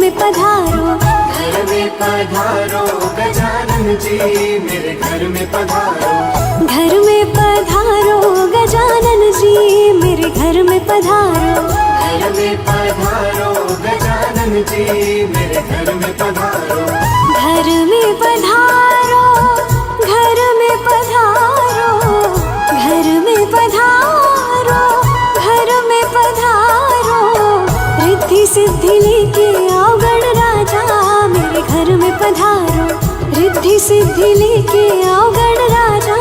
में पधारो, घर में पधारो गजानन जी मेरे घर में पधारो। घर में पधारो गजानन जी मेरे घर में पधारो, घर में पधारो गजानन जी मेरे घर में पधारो। घर में पधारो, घर में पधारो, घर में पधारो, घर में पधारो, रिद्धि सिद्धि लेके आओ गणराजा मेरे घर में पधारो, रिद्धि सिद्धि लेके आओ गणराजा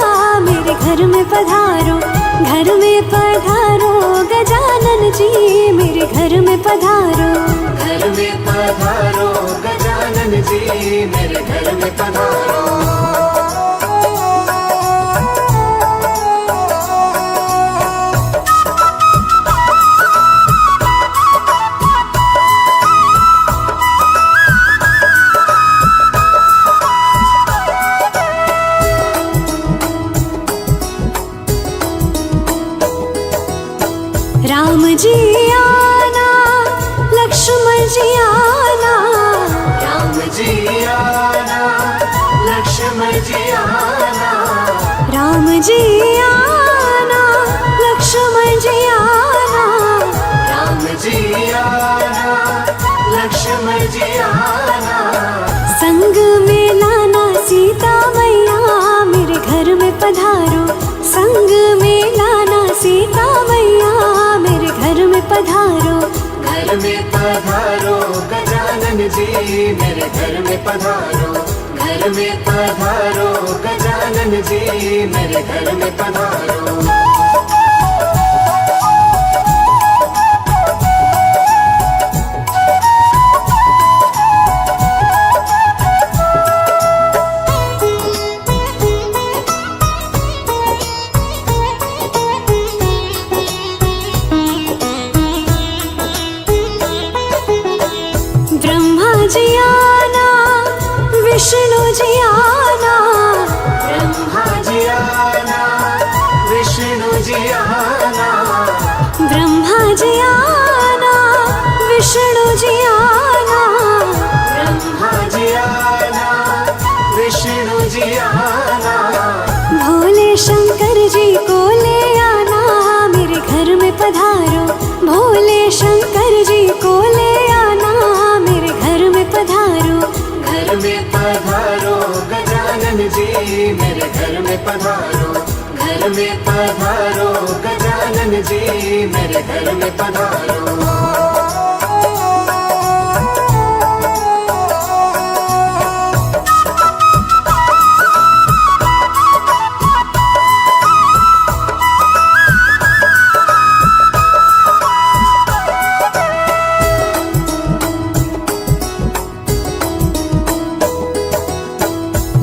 मेरे घर में पधारो। घर में पधारो गजानन जी मेरे घर में पधारो, घर में पधारो गजानन जी मेरे घर में पधारो। राम जी आना, लक्ष्मण जी आना, राम जी आना, लक्ष्मण जी आना, राम जी आना, लक्ष्मण जी आना, राम जी आना, लक्ष्मण जी आना। संग में लाना सीता मैया मेरे घर में पधारो, संग में लाना सीता मैया मेरे घर में पधारो। घर में पधारो गजानन जी मेरे घर में पधारो। घर में पधारो गजानन जी मेरे घर में पधारो। ब्रह्मा जी आना, विष्णु जी आना, ब्रह्मा जी आना, विष्णु जी आना, ब्रह्मा जी आना, विष्णु जी आना, ब्रह्मा जी आना, विष्णु जी आना। भोले शंकर जी को ले आना मेरे घर में पधारो, भोले शंकर जी को ले आना मेरे घर में पधारो। घर में पधारो गजानन जी मेरे घर में पधारो। घर में पधारो गजानन जी मेरे घर में पधारो।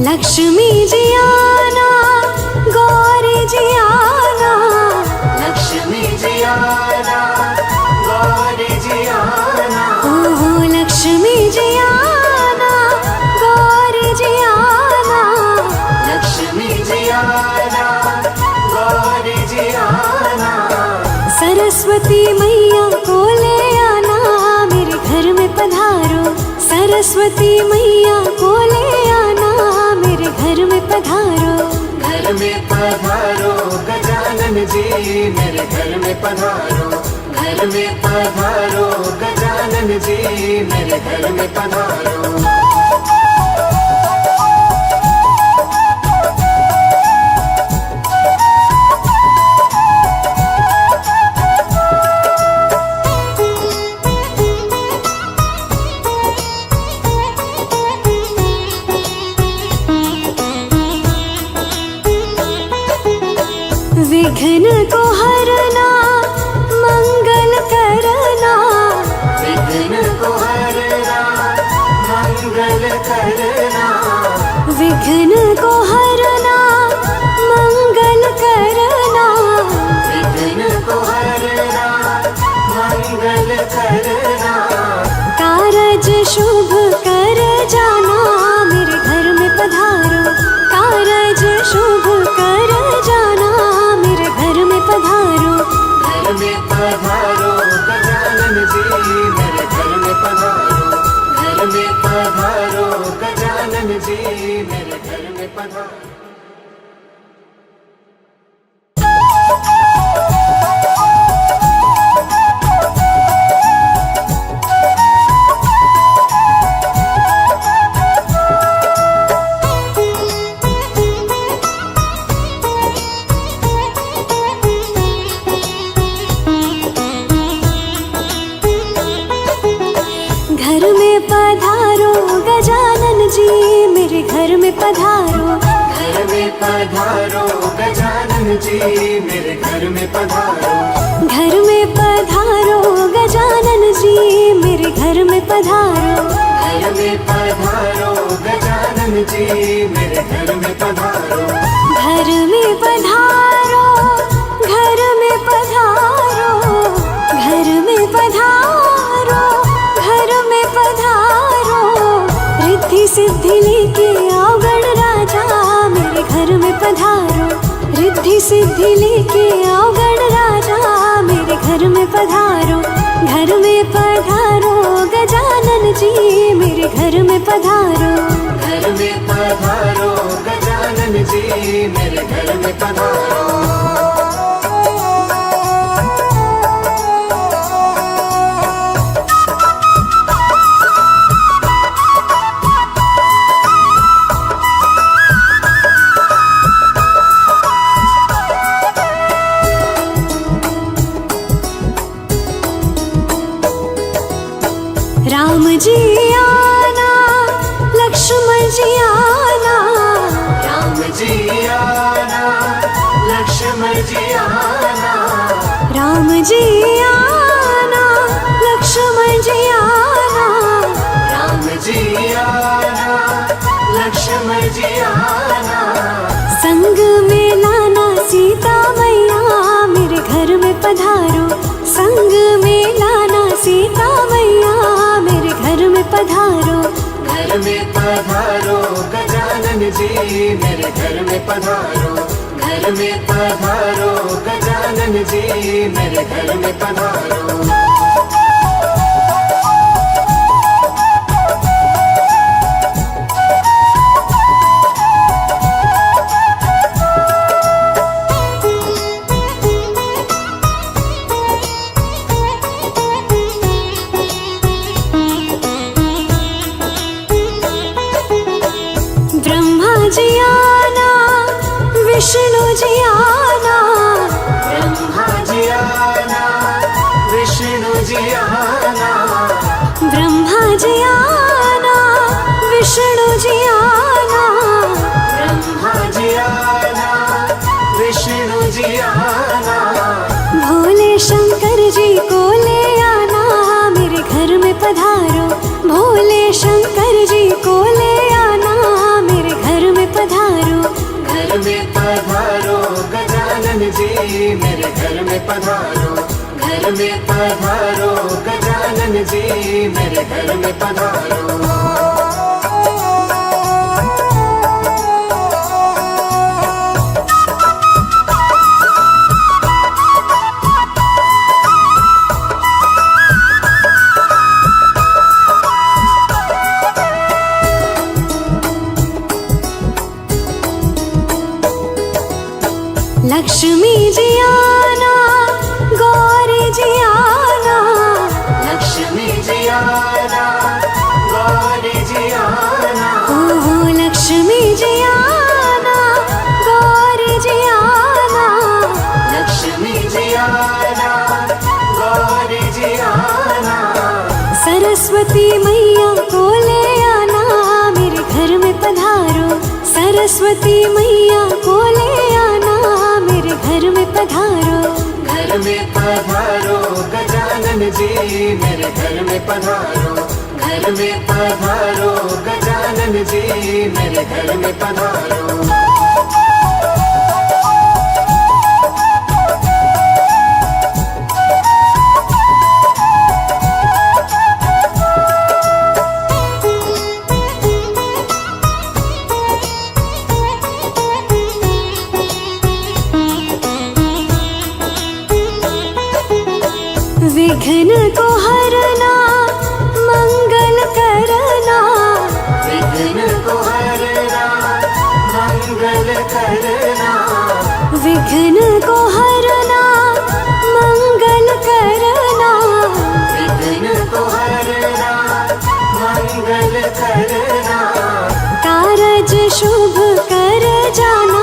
लक्ष्मी जी आना, गौरी जी आना, लक्ष्मी जी आना, गौरी जी आना, ओहो लक्ष्मी जी आना, गौरी जी आना, लक्ष्मी जी आना, गौरी जी आना। सरस्वती मैया को ले आना मेरे घर में पधारो, सरस्वती मैया को ले आना मेरे घर में पधारो। घर में पधारो गजानन जी मेरे घर में पधारो। घर में पधारो गजानन जी मेरे घर में पधारो। विघ्न को हरना, मंगल करना, विघ्न को हरना, मंगल करना, विघ्न को हरना, मंगल करना, विघ्न को हरना, मंगल करना। कारज शुभ कर जाना मेरे घर में पधारो, कारज शुभ कर जाना मेरे घर में पधारो। घर में पधारो गजानन जी मेरे घर में पधारो। मेरे घर में पधारो। घर में पधारो गजानन जी, मेरे घर में पधारो। घर में पधारो गजानन जी, मेरे घर में पधारो। घर में पधारो गजानन जी, मेरे घर में पधारो। घर में पधारो गजानन जी, मेरे घर में पधारो। घर में पधारो, घर में पधारो, घर में पधारो, घर में पधारो। रिद्धि सिद्धि लेके आओ गणराजा, मेरे घर में पधारो। रिद्धि सिद्धि लेके आओ गणराजा, मेरे घर में पधारो। घर में पधारो गजानन जी, मेरे घर में पधारो। घर में पधारो गजानन जी, मेरे घर में पधारो। राम जी आना, लक्ष्मण जी आना। राम जी आना, लक्ष्मण जी आना। राम जी आना, लक्ष्मण जी आना। राम जी आना, लक्ष्मण जी आना। संग में लाना सीता मैया, मेरे घर में पधारो। संग में लाना सीता मैया, मेरे घर में पधारो। घर में पधारो गजानन जी, मेरे घर में पधारो। घर में पधारो गजानन जी, मेरे घर में पधारो। ब्रह्मा जी आना, विष्णु जी आना। ब्रह्मा जी आना, विष्णु जी आना। ब्रह्मा जी आना, विष्णु जी आना। ब्रह्मा जी आना, विष्णु जी आना। भोले शंकर जी को ले आना, मेरे घर में पधारो। भोले शंकर जी को ले आना, मेरे घर में पधारो। घर में पधारो गजानन जी, मेरे घर में पधारो। घर में पधारो गजानन जी, मेरे घर में पधारो। लक्ष्मी जी आना, गौरी जी आना। लक्ष्मी जी आना, गौरी जी आना। ओहो लक्ष्मी जी आना, गौरी जी आना। लक्ष्मी जी आना, गौरी जी आना। सरस्वती मैया को ले आना, मेरे घर में पधारो। सरस्वती मैया को ले आना, मेरे घर में पधारो। घर में पधारो गजानन जी, मेरे घर में पधारो। घर में पधारो गजानन जी, मेरे घर में पधारो। विघ्न को हरना, मंगल करना। विघ्न को हरना, विघ्न को हरना मंगल करना, विघ्न को हरना मंगल करना, कारज शुभ कर जाना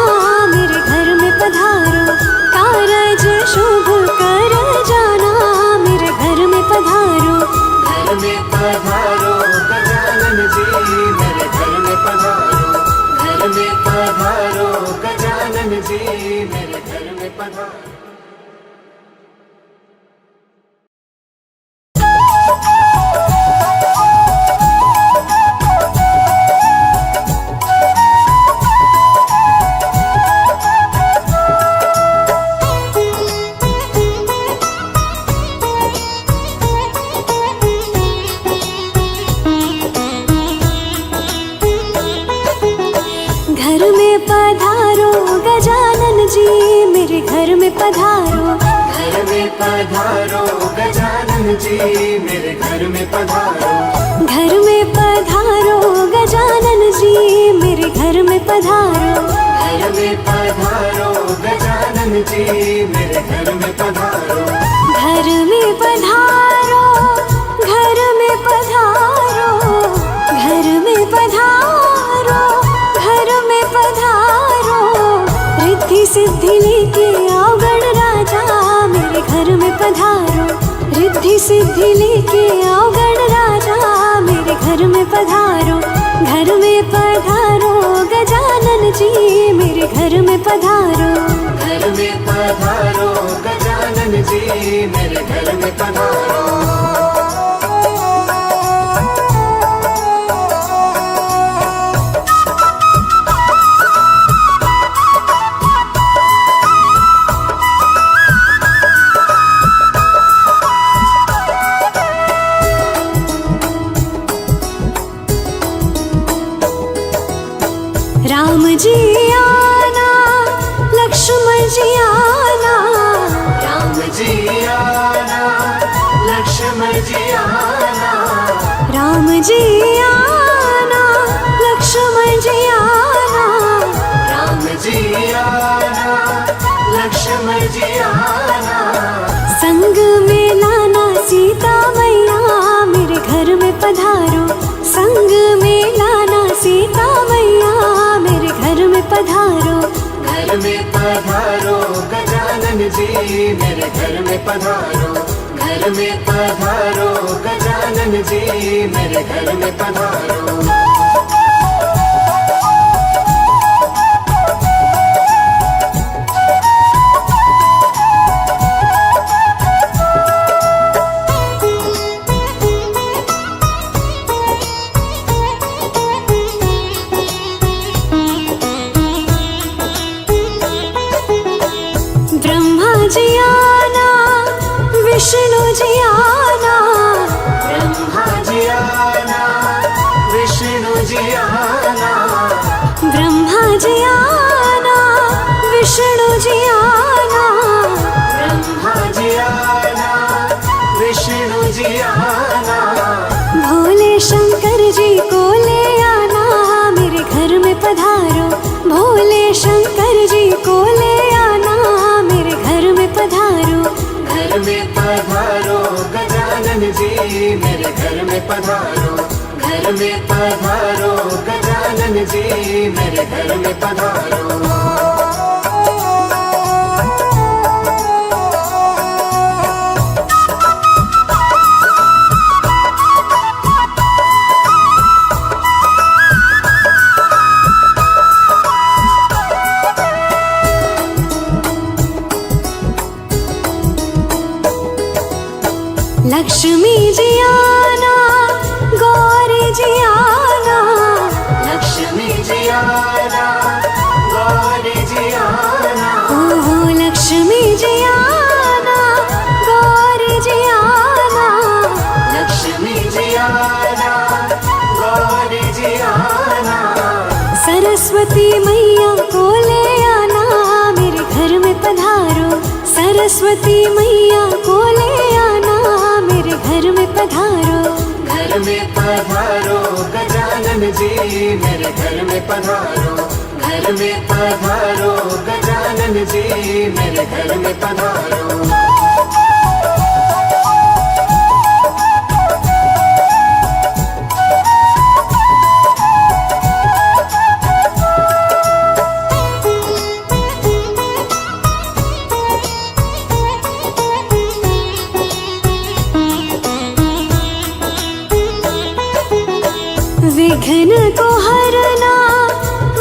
मेरे घर में पधारो, कारज शुभ कर जाना मेरे घर में पधारो। घर में पधारो गजानन जी मेरे घर में पधारो, घर में पधारो गजानन जी मेरे घर में पधारो। घर में पधारो गजानन जी मेरे घर में पधारो, घर में पधारो गजानन जी मेरे घर में पधारो, घर में पधारो गजानन जी मेरे घर में पधारो, घर में पधारो गजानन जी मेरे घर में पधारो, घर में पधारो, घर में पधारो, घर में पधारो, घर में पधारो, रिद्धि सिद्धि लेके आओ गणराजा मेरे घर में पधारो, रिद्धि सिद्धि लेके आओ गणराजा मेरे घर में पधारो, घर में पधारो गजानन जी मेरे घर में पधारो, घर में पधारो गजानन जी मेरे घर में पधारो। राम जी आना लक्ष्मण जी आना, राम जी आना लक्ष्मण जी आना, राम जी आना लक्ष्मण जी आना, राम जी आना लक्ष्मण जी आना, संग में लाना सीता मैया मेरे घर में पधारो, संग में लाना सीता मैया मेरे घर में पधारो, घर में पधारो गजानन जी मेरे घर में पधारो, घर में पधारो गजानन जी मेरे घर में पधारो। ब्रह्मा जी आना विष्णु जी आना, ब्रह्मा जी आना विष्णु जी आना, ब्रह्मा जी आना विष्णु जी आना, ब्रह्मा जी आना विष्णु जी आना, भोले शंकर जी को ले आना मेरे घर में पधारो, भोले शंकर जी को ले आना मेरे घर में पधारो, घर में पधारो गजानन जी मेरे घर में पधारो, घर में पधारो गजानन जी मेरे घर में पधारो। लक्ष्मी जी आना गौरी जी आना, लक्ष्मी जी आना गौरी जी आना, ओहो लक्ष्मी जी आना गौरी जी आना, लक्ष्मी जी आना गौरी जी आना, सरस्वती मैया को ले आना मेरे घर में पधारो, सरस्वती मैया को ले आना मेरे घर में पधारो, घर में पधारो गजानन जी मेरे घर में पधारो, घर घर में पधारो गजानन जी मेरे घर में पधारो। विघ्न को हरना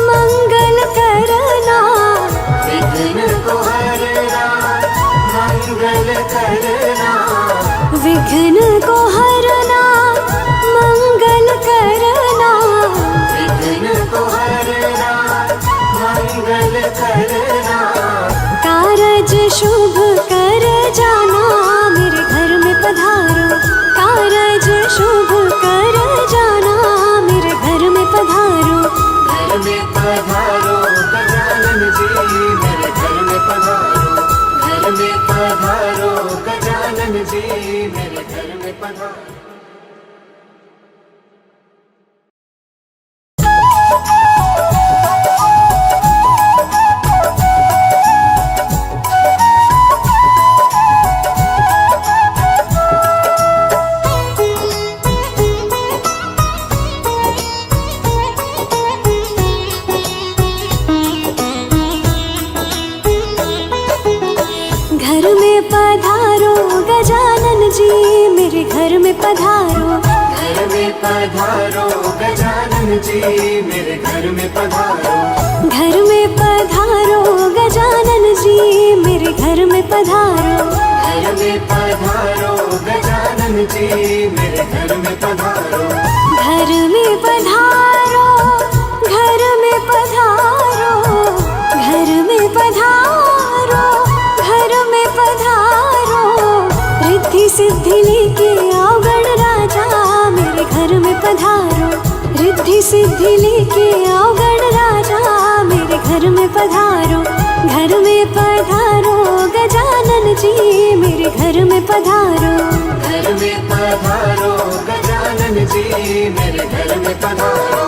मंगल करना, विघ्न को हरना मंगल करना, विघ्न को हरना मंगल करना, विघ्न को हरना मंगल करना। कारज शुभ कर जाना मेरे घर में पधारो, कारज शुभ कर जाना मेरे घर में पधारो। घर में पधारो गजानन जी मेरे घर में पधारो, घर में पधारो गजानन जी मेरे घर में पधारो। घर में पधारो गजानन जी मेरे घर में पधारो, घर में पधारो गजानन जी मेरे घर में पधारो, घर में पधारो गजानन जी मेरे घर में पधारो, घर में पधारो गजानन जी मेरे घर में पधारो। घर में पधारो, घर में पधारो, घर में पधारो, घर में पधारो। रिद्धि सिद्धि लेके आओ गण राजा मेरे घर में पधारो, रिद्धि सिद्धि लेके आओ गण राजा मेरे घर में पधारो। घर में पधारो गजानन जी मेरे घर में पधारो, घर में पधारो गजानन जी मेरे घर में पधारो।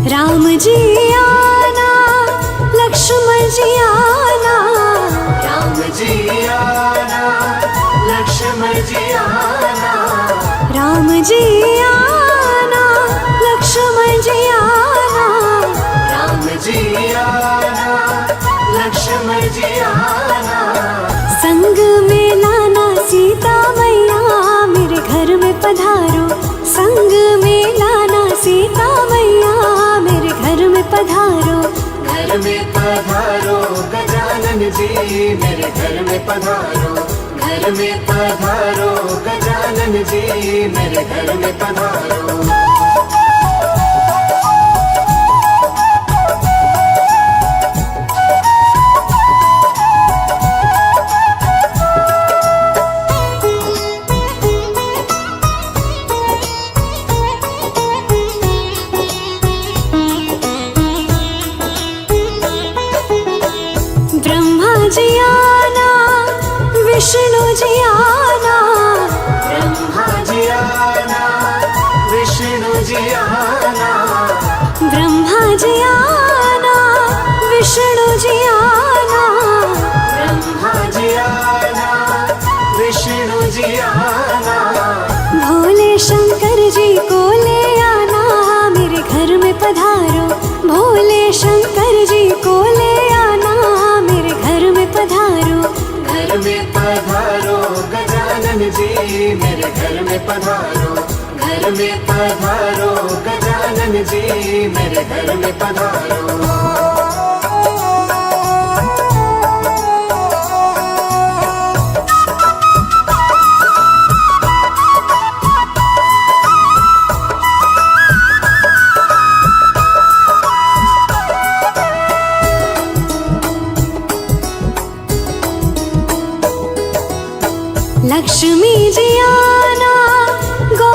राम जी आना लक्ष्मण जी आना, राम जी आना लक्ष्मण जी आना, राम जी आना लक्ष्मण जी आना, राम जी आना लक्ष्मण जी आना। संग में लाना सीता मैया मेरे घर में पधारो, संग में लाना सीता मैया मेरे घर में पधारो। घर में पधारो गजानन जी मेरे घर में पधारो, घर में पधारो गजानन जी मेरे घर में पधारो। ब्रह्मा जी आना विष्णु जी आना, ब्रह्मा जी आना विष्णु जी आना, ब्रह्मा जी आना विष्णु जी आना, ब्रह्मा जी आना विष्णु जी आना। भोले शंकर जी को ले आना मेरे घर में पधारो, भोले शंकर जी को ले आना मेरे घर में पधारो। घर में पधारो गजानन जी मेरे घर में पधारो, घर में पधारो गजानन जी मेरे घर में पधारो। लक्ष्मी जी आना गौ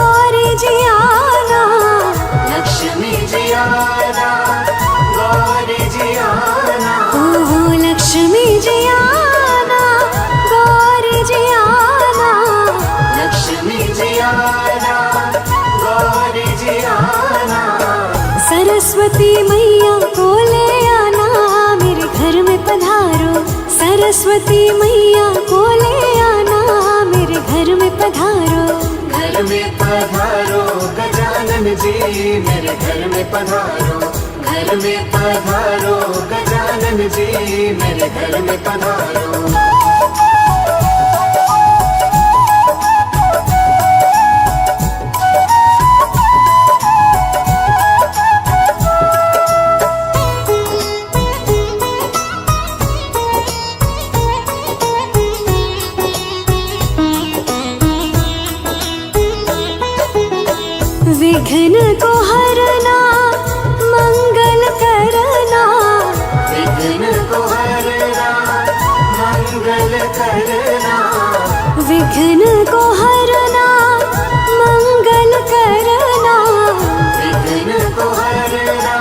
सरस्वती मैया को ले आना मेरे घर में पधारो। सरस्वती मैया को ले आना मेरे घर में पधारो। घर में पधारो गजानन जी मेरे घर में पधारो। घर में पधारो गजानन जी मेरे घर में पधारो। विघ्न को हरना मंगल करना। विघ्न को हरना मंगल करना। विघ्न को हरना मंगल करना। विघ्न को हरना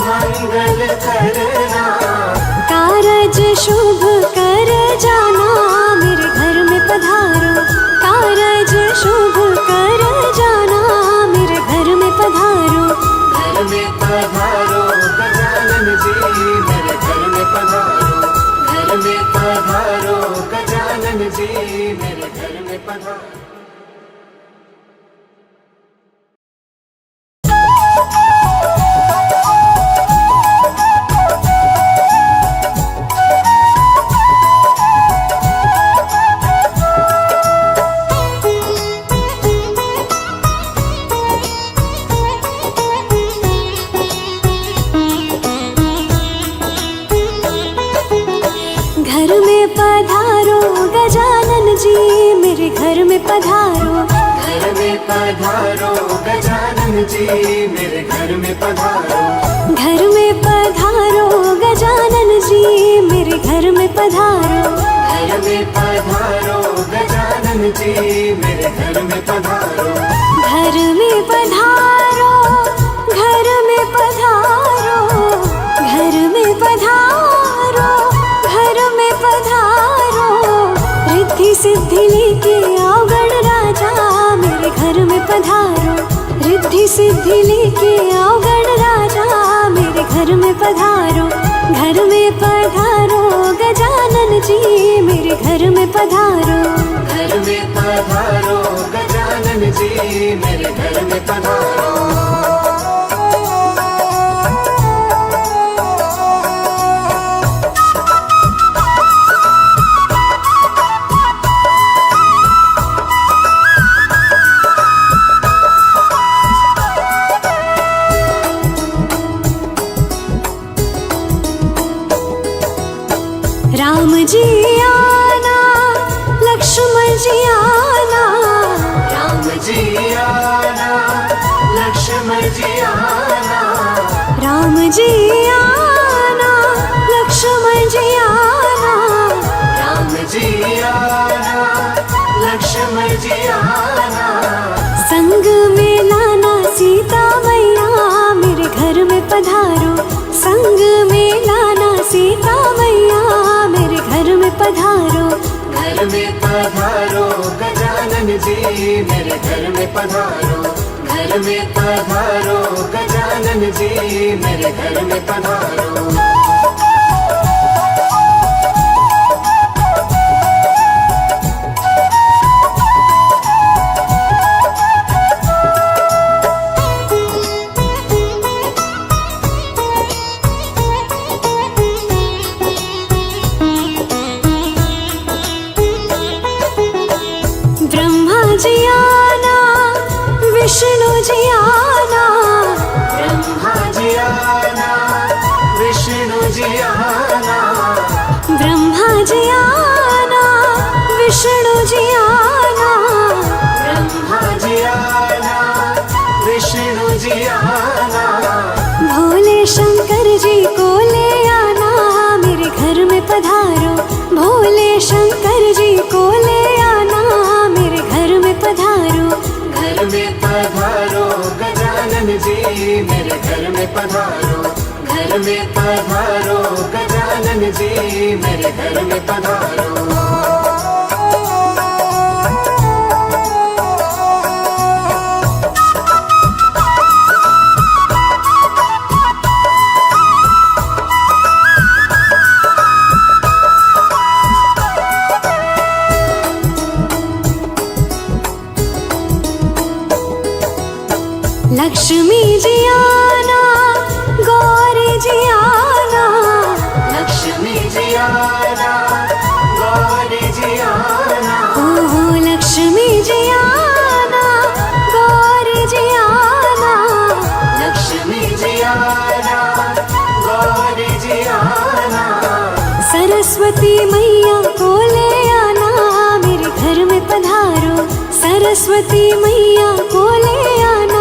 मंगल करना। कारज शुभ कर जाना मेरे घर में पधारो। कारज शुभ कर जाना मेरे घर में पधारो। घर में पधारो गजानन जी मेरे घर में पधारो। घर में पधारो गजानन जी मेरे घर में पधारो। घर में पधारो गजानन जी मेरे घर में पधारो। घर में पधारो गजानन जी मेरे घर में पधारो। घर में पधारो गजानन जी मेरे घर में पधारो। घर में पधारो गजानन जी मेरे घर में पधारो। घर में पधारो। घर में पधारो। घर में पधारो। घर में पधारो। रिद्धि सिद्धि लेके आओ गण राजा मेरे घर में पधारो। रिद्धि सिद्धि लेके आओ गण राजा मेरे घर में पधारो। घर में पधारो गजानन जी मेरे घर में पधारो। घर में पधारो गजानन जी मेरे घर में पधारो। राम जी आना लक्ष्मण जी आना। राम जी आना लक्ष्मण जी आना। राम जी आना लक्ष्मण जी आना। राम जी आना लक्ष्मण जी आना। संग में लाना सीता मैया मेरे घर में पधारो। संग में लाना सीता मैया मेरे घर में पधारो। घर में पधारो गजानन जी मेरे घर में पधारो। घर में पधारो गजानन जी मेरे घर में पधारो। ब्रह्मा जी आना विष्णु जी आना। ब्रह्मा जी आना विष्णु जी आना। ब्रह्मा जी आना विष्णु जी आना। ब्रह्मा जी आना विष्णु जी आना। भोले शंकर जी को ले आना मेरे घर में पधारो। भोले शंकर जी को ले आना मेरे घर में पधारो। घर में पधारो गजानन जी मेरे घर में पधारो। घर में पधारो गजानन जी मेरे घर में पधारो। लक्ष्मी जी आना, गौरी जी आना, लक्ष्मी जी आना, गौरी जी आना, ओहो लक्ष्मी जी आना, गौरी जी आना, लक्ष्मी जी आना, गौरी जी आना, सरस्वती मैया को ले आना, मेरे घर में पधारो, सरस्वती मैया को ले आना,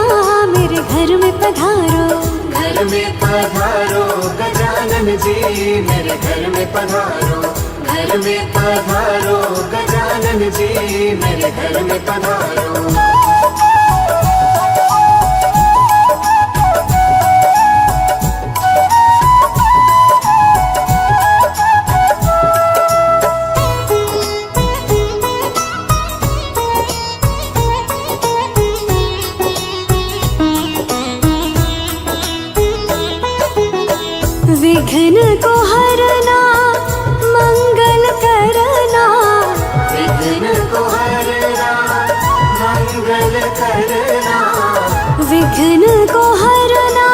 मेरे घर में पधारो, घर में पधारो गजानन जी, मेरे घर में पधारो, घर में पधारो गजानन जी, मेरे घर में पधारो। विघ्न को हरना, मंगल करना, विघ्न को हरना, मंगल करना, विघ्न को हरना,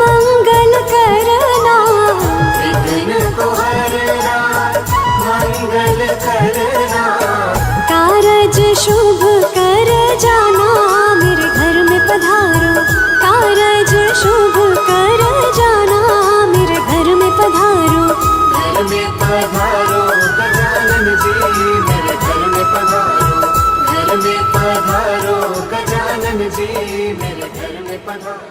मंगल करना, विघ्न को हरना, मंगल करना, कारज शुभ कर जाना, मेरे घर में पधारो, कारज शुभ कर जाना, मेरे घर में पधारो, घर में पधारो गजानन जी, मेरे घर में पधारो, घर में पधारो गजानन जी, मेरे घर में पधारो।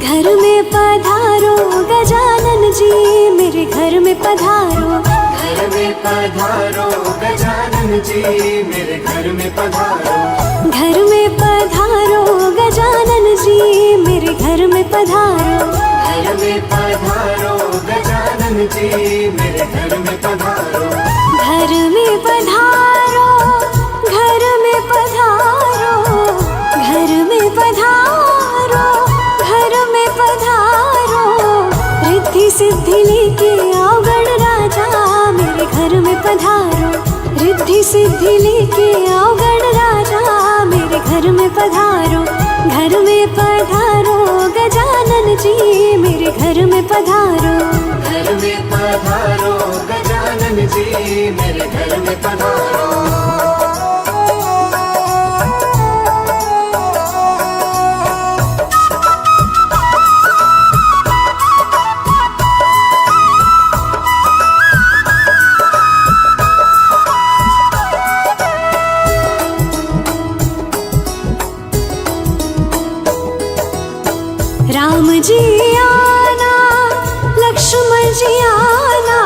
घर में पधारो गजानन जी, मेरे घर में पधारो, घर में पधारो गजानन जी, मेरे घर में पधारो, घर में पधारो गजानन जी, मेरे घर में पधारो, घर में पधारो गजानन जी, मेरे घर में पधारो, घर में पधारो, घर में पधारो, घर में पधारो, घर में पधारो, रिद्धि सिद्धि लेके आओ गण राजा, मेरे घर में पधारो, रिद्धि सिद्धि लेके आओ गण राजा, मेरे घर में पधारो, घर में पधारो गजानन जी, मेरे घर में पधारो, घर में पधारो गजानन जी, मेरे घर में पधारो। राम जी आना, लक्ष्मण जी आना,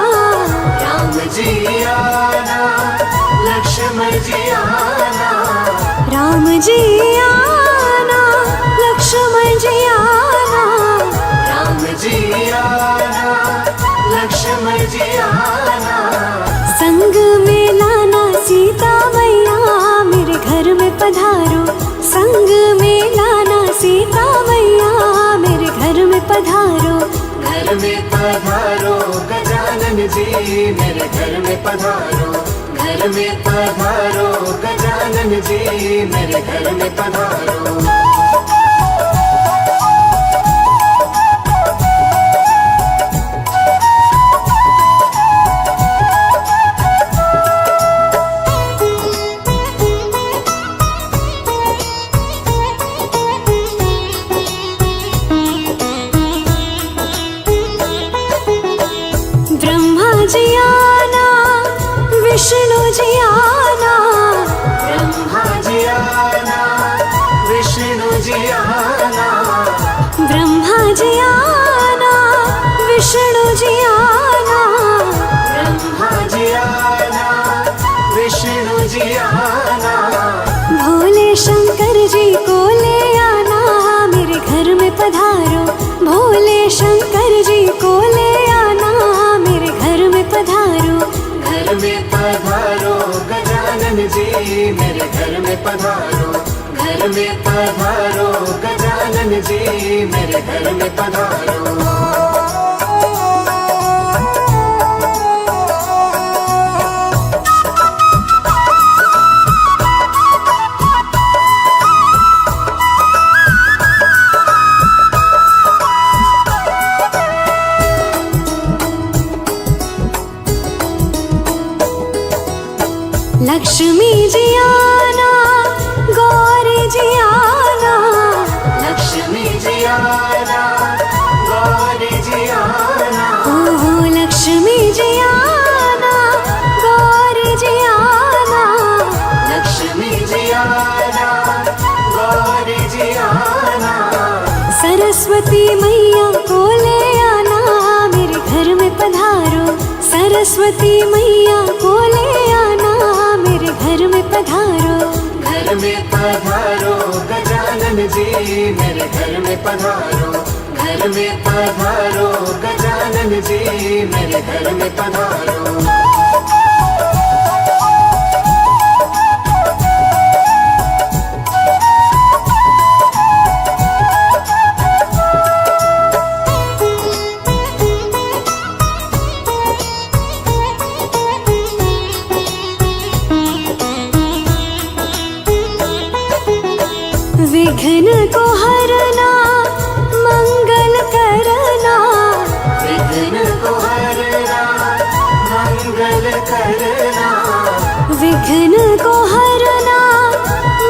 राम जी आना, लक्ष्मण जी आना, राम जी आना, लक्ष्मण जी आना, राम जी आना, लक्ष्मण जी आना, संग में लाना सीता मैया, मेरे घर में पधारो, संग में लाना सीता मैया, मेरे घर में पधारो, घर में पधारो गजानन जी, मेरे घर में पधारो, घर में पधारो गजानन जी, मेरे घर में पधारो। ब्रह्मा जी आना, विष्णु जी आना, ब्रह्मा जी आना, विष्णु जी आना, ब्रह्मा जी आना, विष्णु जी आना, ब्रह्मा जी आना, विष्णु जी आना, भोले शंकर जी को ले आना, मेरे घर में पधारो, भोले शंकर जी को ले आना, पधारो, घर में पधारो गजानन जी, मेरे घर में पधारो। लक्ष्मी जी आना, गौरी जी आना, लक्ष्मी जी आना, गौरी जी आना, ओहो लक्ष्मी जी आना, गौरी जी आना, लक्ष्मी जी आना, गौरी जी आना। सरस्वती मैया को ले आना, मेरे घर में पधारो, सरस्वती मैया को ले आना, मेरे घर में पधारो। घर में पधारो गजानन जी, मेरे घर में पधारो, घर में पधारो गजानन जी, मेरे घर में पधारो। विघ्न को हरना, मंगल करना, विघ्न को हरना, मंगल करना, विघ्न को हरना,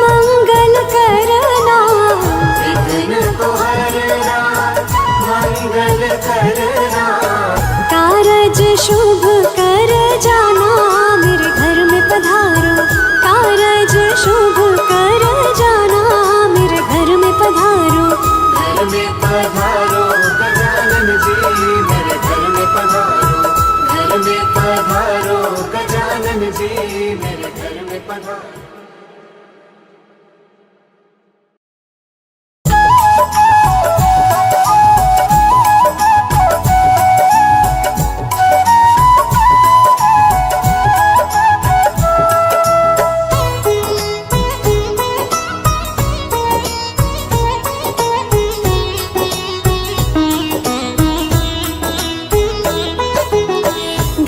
मंगल करना, विघ्न को हरना, मंगल करना। कारज शुभ कर जाना, मेरे घर में पधारो, कारज शुभ कर जाना, मेरे घर में पधारो। घर में पधारो गजानन जी, मेरे घर में पधारो, घर में पधारो गजानन जी, मेरे घर में पधारो।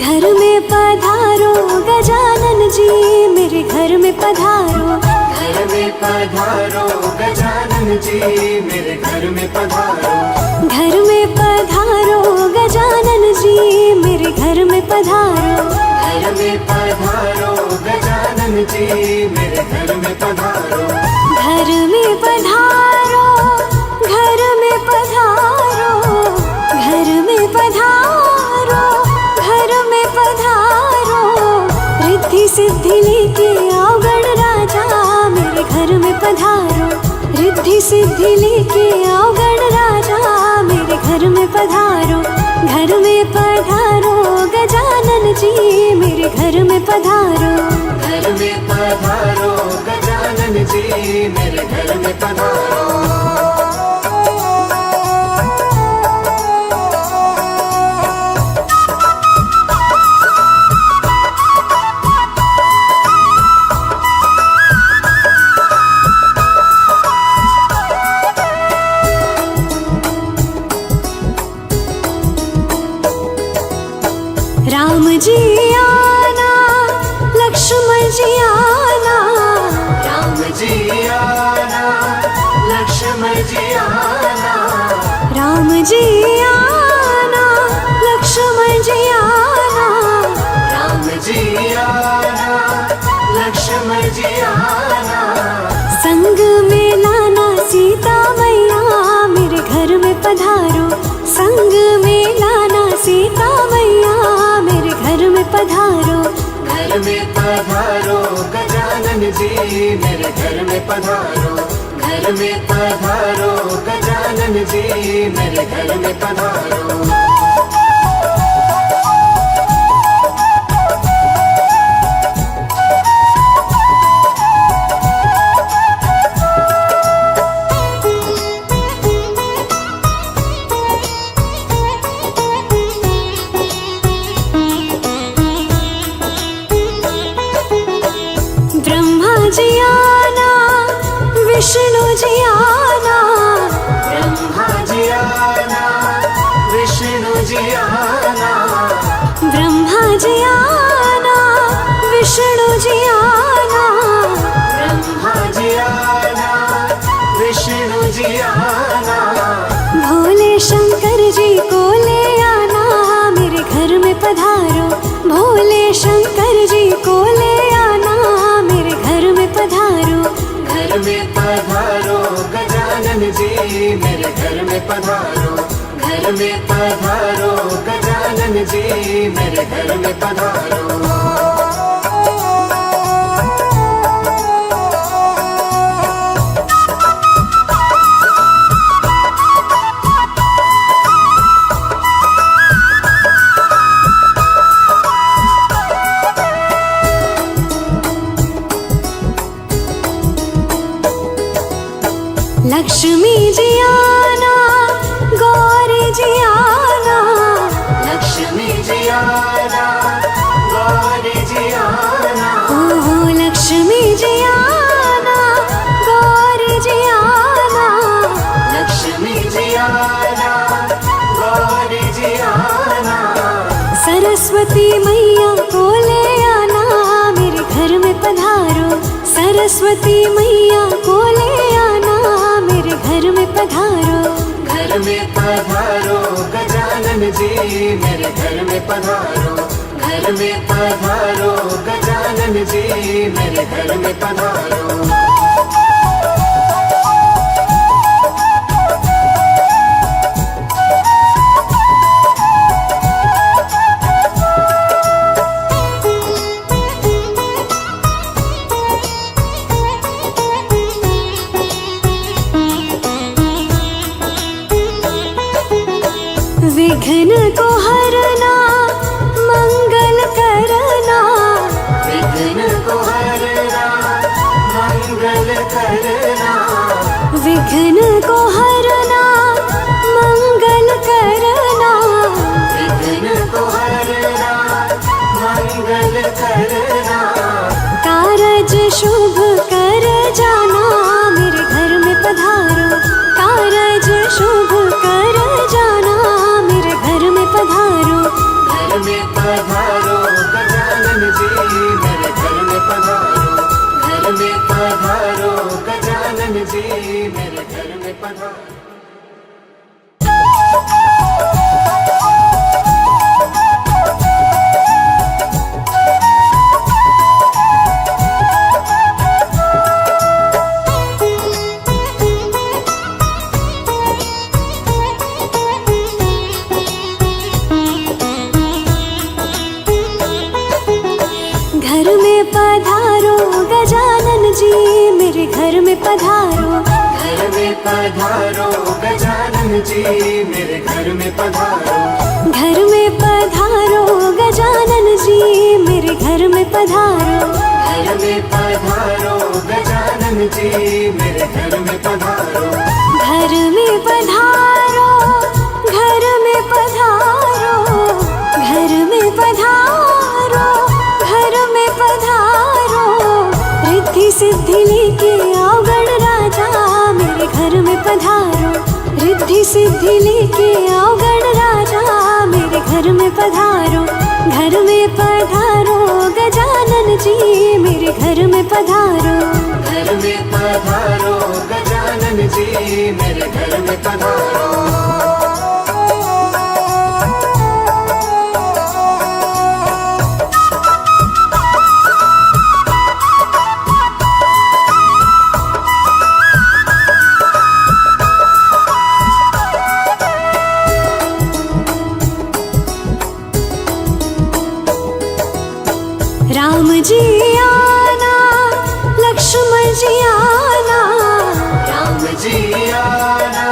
घर में पधारो गजानन जी, मेरे घर में पधारो, घर में पधारो गजानन जी, मेरे घर में पधारो, घर में पधारो गजानन जी, मेरे घर में पधारो, घर में पधारो गजानन जी, मेरे घर में पधारो, घर में पधारो, घर में पधारो, घर में पधारो, घर में पधारो। रिद्धि सिद्धि लेके आओ गणराजा, मेरे घर में पधारो, रिद्धि सिद्धि लेके आओ गणराजा, मेरे घर में पधारो, घर में पधारो गजानन जी, मेरे घर में पधारो, घर में पधारो गजानन जी, मेरे घर में पधारो। राम जी आना, लक्ष्मण जी आना, राम जी आना, लक्ष्मण जी आना, राम जी आना, लक्ष्मण जी आना, राम जी आना, लक्ष्मण जी आना। संग में लाना सीता मैया, मेरे घर में पधारो, संग में लाना सीता मैया, मेरे घर में पधारो, घर में पधारो गजानन जी, मेरे घर में पधारो, घर में पधारो गजानन जी, मेरे घर में पधारो। ब्रह्मा जी आना, पधारो, घर में पधारो गजानन जी, मेरे घर में पधारो। लक्ष्मी जी आना, गौरी जी आना, लक्ष्मी जी आना, गौरी जी आना, ओहो लक्ष्मी जी आना, गौरी जी आना, लक्ष्मी जी आना, गौरी जी आना। सरस्वती मैया को ले आना, मेरे घर में पधारो, सरस्वती मैया को ले आना, मेरे घर में पधारो। घर में पधारो गजानन जी, मेरे घर में पधारो, घर में पधारो गजानन जी, मेरे घर में पधारो। विघ्न को हरना, मंगल करना, विघ्न को हरना, मंगल करना, विघ्न को हरना, मंगल करना, विघ्न को हरना, मंगल करना। कारज शुभ कर जाना, मेरे घर में पधारो, कारज शुभ कर जाना, मेरे घर में पधारो। घर में पधारो गजानन जी, मेरे घर में पधारो, घर में पधारो गजानन जी, मेरे घर में पधारो। घर में पधारो गजानन जी, मेरे घर में पधारो, घर में पधारो गजानन जी, मेरे घर में पधारो, घर में पधारो गजानन जी, मेरे घर में पधारो, घर में पधारो गजानन जी, मेरे घर में पधारो, घर में पधारो, घर में पधारो, घर में पधारो, घर में पधारो। रिद्धि सिद्धि लेके आओ गणराजा, मेरे घर में पधारो, रिद्धि सिद्धि लेके आओ गणराजा, मेरे घर में पधारो, घर में पधारो गजानन जी, मेरे घर में पधारो, घर में पधारो गजानन जी, मेरे घर में पधारो। राम जी आना, लक्ष्मण जी आना, राम जी आना,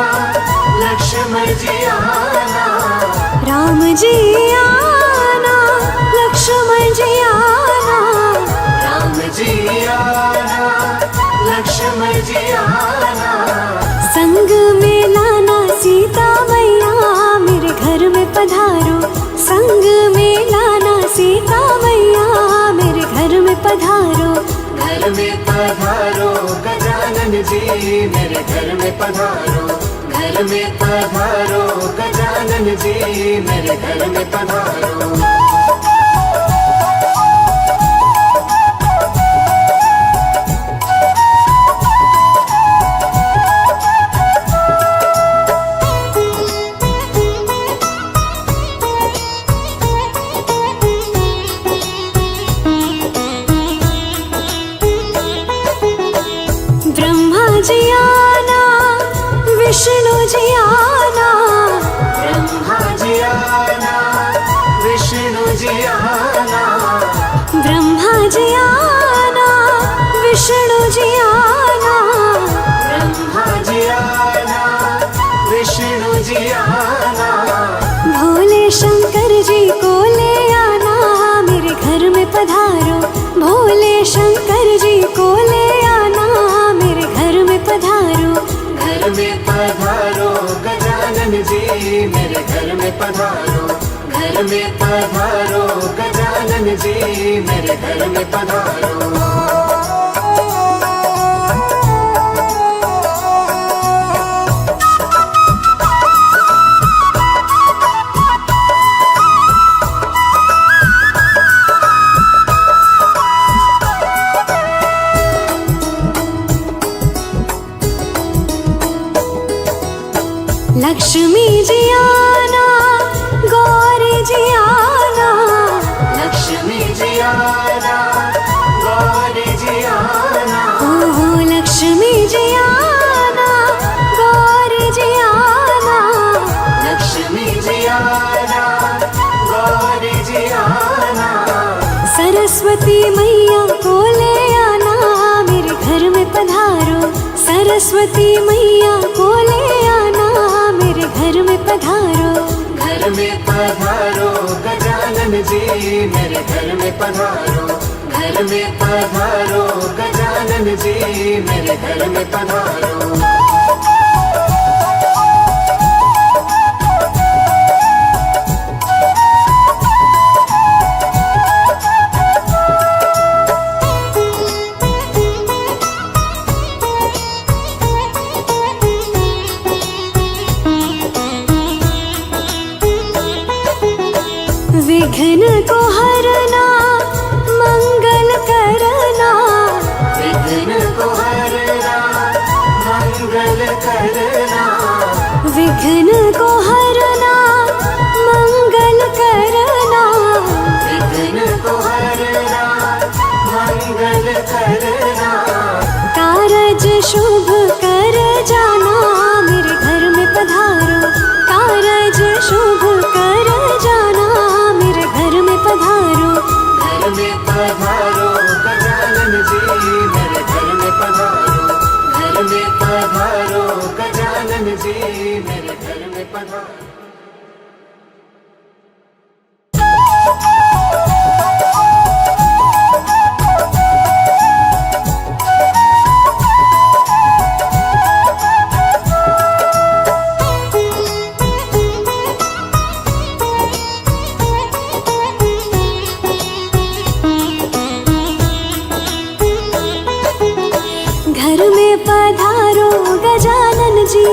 लक्ष्मण जी आना, राम जी आना, लक्ष्मण जी आना, राम जी आना, लक्ष्मण जी आना। संग में लाना सीता मैया, मेरे घर में पधारो, संग में लाना सीता मैया, मेरे घर में पधारो, घर में पधारो गजानन जी, मेरे घर में पधारो, घर में पधारो गजानन जी, मेरे घर में पधारो। ब्रह्मा जी आना, विष्णु जी आना, आना, विष्णु जी आना, ब्रह्मा जी आना, विष्णु जी आना, ब्रह्मा जी आना, विष्णु जी आना, भोले शंकर जी को ले आना, मेरे घर में पधारो। भोले शंकर जी को ले आना, मेरे घर में पधारो। घर में पधारो गजानन जी, मेरे घर में पधारो। घर में पधारो गजानन जी, मेरे घर में पधारो। लक्ष्मी जी आना, गौरी जी आना, लक्ष्मी जी आना, गौरी जी आना, ओहो लक्ष्मी जी आना, गौरी जी आना, लक्ष्मी जी आना, गौरी जी आना, सरस्वती मैया को ले आना, मेरे घर में पधारो। सरस्वती मैया को ले आना, मेरे घर में पधारो। घर में पधारो गजानन जी, मेरे घर में पधारो। घर में पधारो गजानन जी, मेरे घर में पधारो। विघ्न को हरना, मंगल करना, विघ्न को हरना, मंगल करना, विघ्न को हरना, मंगल करना, विघ्न को हरना, मंगल करना, कारज शुभ कर जाना, मेरे घर में पधारो। कारज शुभ कर जाना, मेरे घर में पधारो। घर में पधारो गजानन जी, मेरे घर में पधारो। घर में पधारो गजानन जी, मेरे घर में पधारो। घर में पधारो गजानन जी,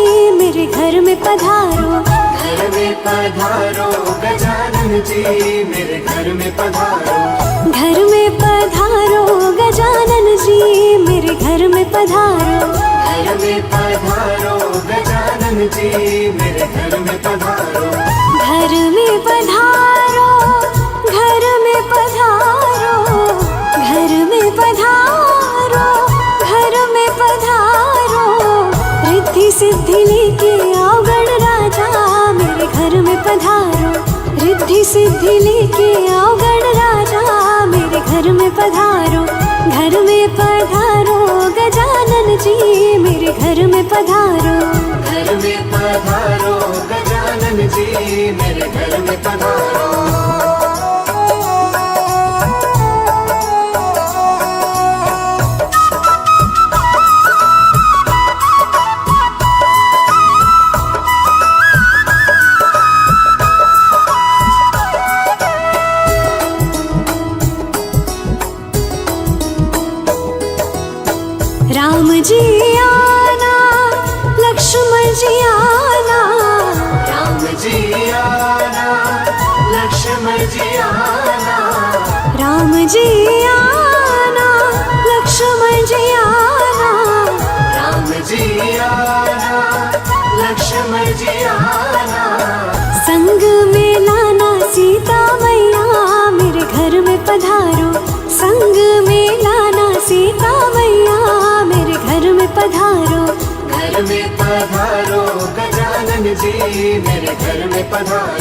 मेरे घर में पधारो। घर में पधारो गजानन जी, मेरे घर में पधारो। घर में पधारो गजानन जी, मेरे घर में पधारो। घर में पधारो गजानन जी, मेरे घर में पधारो। घर में पधारो, घर में पधारो, घर में पधारो, घर में पधारो। रिद्धि सिद्धि लेके आओ गणराजा, मेरे घर में पधारो। रिद्धि सिद्धि लेके आओ गणराजा, मेरे घर में पधारो। घर में पधारो गजानन जी, मेरे घर में पधारो। घर में पधारो गजानन जी, मेरे घर में पधारो। राम जी आना, लक्ष्मण जी आना, राम जी आना, लक्ष्मण जी आना, राम जी आना, लक्ष्मण जी आना, राम जी आना, लक्ष्मण जी आना। संग में लाना सीता मैया, मेरे घर में पधारो। संग में लाना सीता मैया, मेरे घर में पधारो। घर में पधारो गजानन जी, मेरे घर में पधारो।